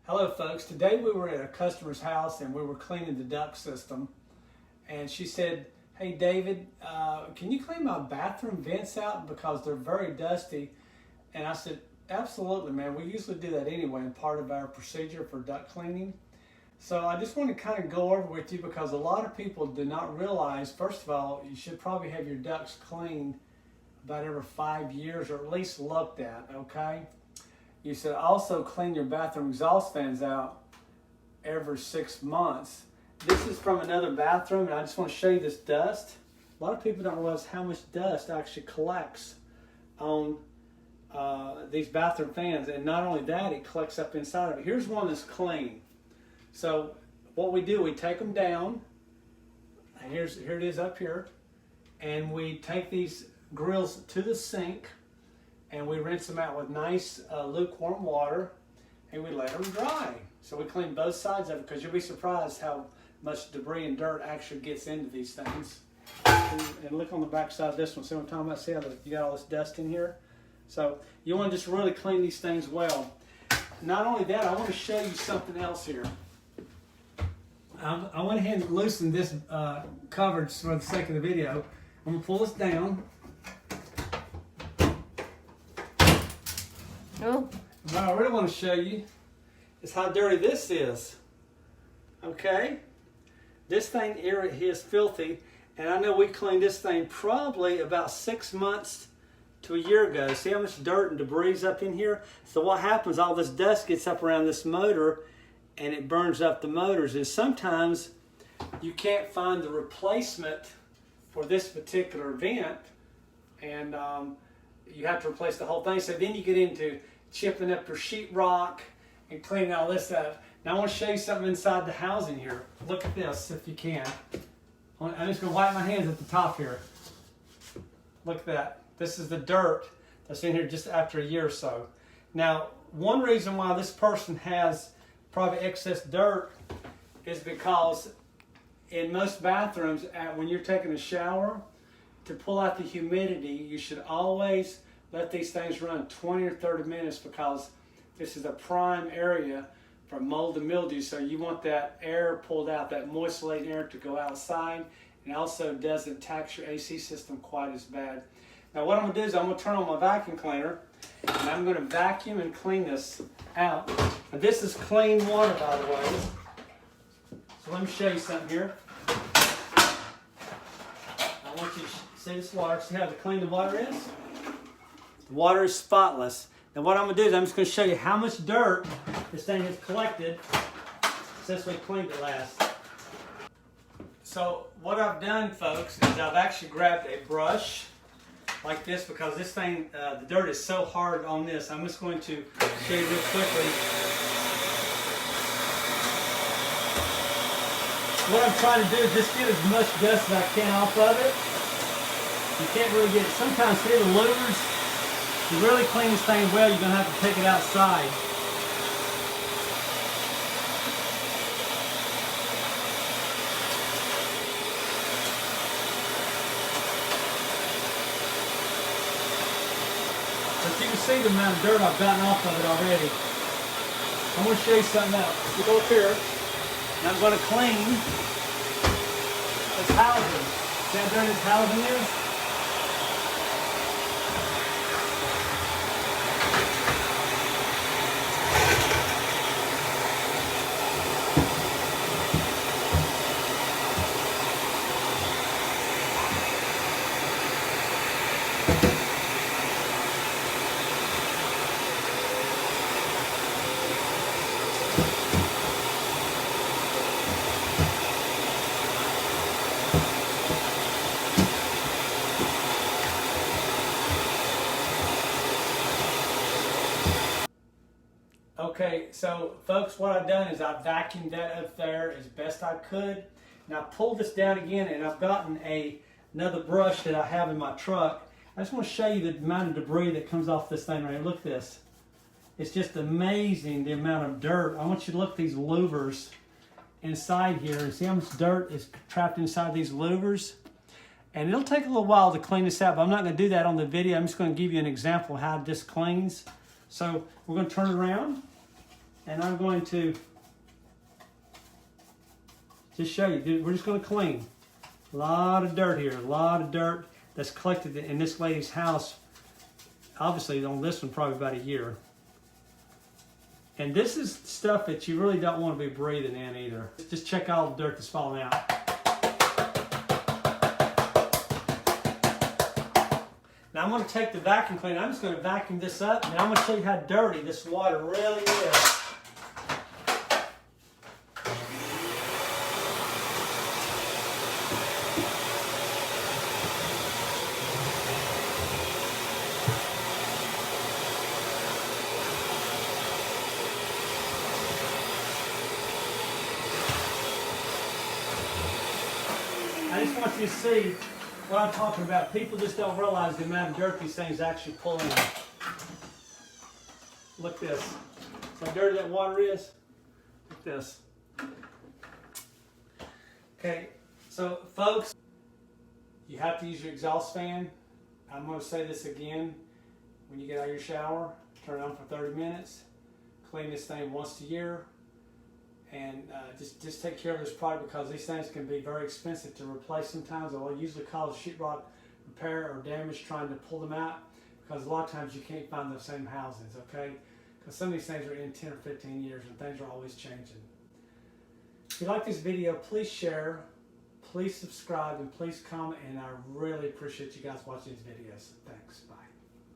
Hello folks, today we were at a customer's house and we were cleaning the duct system, and she said, hey David, can you clean my bathroom vents out because they're very dusty? And I said, absolutely man, we usually do that anyway in part of our procedure for duct cleaning. So I just want to kind of go over with you because a lot of people do not realize, first of all, you should probably have your ducts cleaned about every 5 years or at least looked at, okay? You should also clean your bathroom exhaust fans out every 6 months. This is from another bathroom, and I just want to show you this dust. A lot of people don't realize how much dust actually collects on these bathroom fans, and not only that, it collects up inside of it. Here's one that's clean. So what we do, we take them down, and here it is up here, and we take these grills to the sink, and we rinse them out with nice lukewarm water, and we let them dry. So we clean both sides of it because you'll be surprised how much debris and dirt actually gets into these things. And look on the back side of this one. See what I'm talking about? See how you got all this dust in here? So you want to just really clean these things well. Not only that, I want to show you something else here. I went ahead and loosened this coverage for the sake of the video. I'm going to pull this down. Oh. What I really want to show you is how dirty this is. Okay? This thing here is filthy, and I know we cleaned this thing probably about 6 months to a year ago. See how much dirt and debris is up in here? So what happens, all this dust gets up around this motor and it burns up the motors. And sometimes you can't find the replacement for this particular vent, and you have to replace the whole thing. So then you get into chipping up your sheetrock and cleaning all this up. Now I want to show you something inside the housing here. Look at this if you can. I'm just going to wipe my hands at the top here. Look at that. This is the dirt that's in here just after a year or so. Now, one reason why this person has probably excess dirt is because in most bathrooms, when you're taking a shower, to pull out the humidity, you should always let these things run 20 or 30 minutes because this is a prime area for mold and mildew. So you want that air pulled out, that moist laden air to go outside, and also doesn't tax your AC system quite as bad. Now what I'm going to do is I'm going to turn on my vacuum cleaner, and I'm going to vacuum and clean this out. Now, this is clean water, by the way. So let me show you something here. I want you to see this water. See how clean the water is? The water is spotless. Now what I'm going to do is I'm just going to show you how much dirt this thing has collected since we cleaned it last. So what I've done, folks, is I've actually grabbed a brush like this because this thing, the dirt is so hard on this. I'm just going to show you real quickly. What I'm trying to do is just get as much dust as I can off of it. You can't really get it. Sometimes, see the louvers? To really clean this thing well, you're going to have to take it outside. But you can see the amount of dirt I've gotten off of it already. I'm going to show you something else. You go up here, and I'm going to clean this housing. See how dirty this housing is? Okay, so folks, what I've done is I've vacuumed that up there as best I could. Now I pulled this down again, and I've gotten another brush that I have in my truck. I just want to show you the amount of debris that comes off this thing right here. Look at this. It's just amazing the amount of dirt. I want you to look at these louvers inside here and see how much dirt is trapped inside these louvers. And it'll take a little while to clean this out, but I'm not going to do that on the video. I'm just going to give you an example of how this cleans. So we're going to turn it around, And I'm going to just show you. We're just going to clean. A lot of dirt here. A lot of dirt that's collected in this lady's house. Obviously on this one probably about a year. And this is stuff that you really don't want to be breathing in either. Just check all the dirt that's falling out. Now I'm going to take the vacuum cleaner. I'm just going to vacuum this up, and I'm going to show you how dirty this water really is. I just want you to see what I'm talking about. People just don't realize the amount of dirt these things actually pull in. Look at this. See how dirty that water is? Look at this. Okay, so folks, you have to use your exhaust fan. I'm going to say this again. When you get out of your shower, turn it on for 30 minutes. Clean this thing once a year. And just take care of this product, because these things can be very expensive to replace sometimes. It will usually cause sheetrock repair or damage trying to pull them out, because a lot of times you can't find those same housings, okay? Because some of these things are in 10 or 15 years and things are always changing. If you like this video, please share, please subscribe, and please comment, and I really appreciate you guys watching these videos. Thanks. Bye.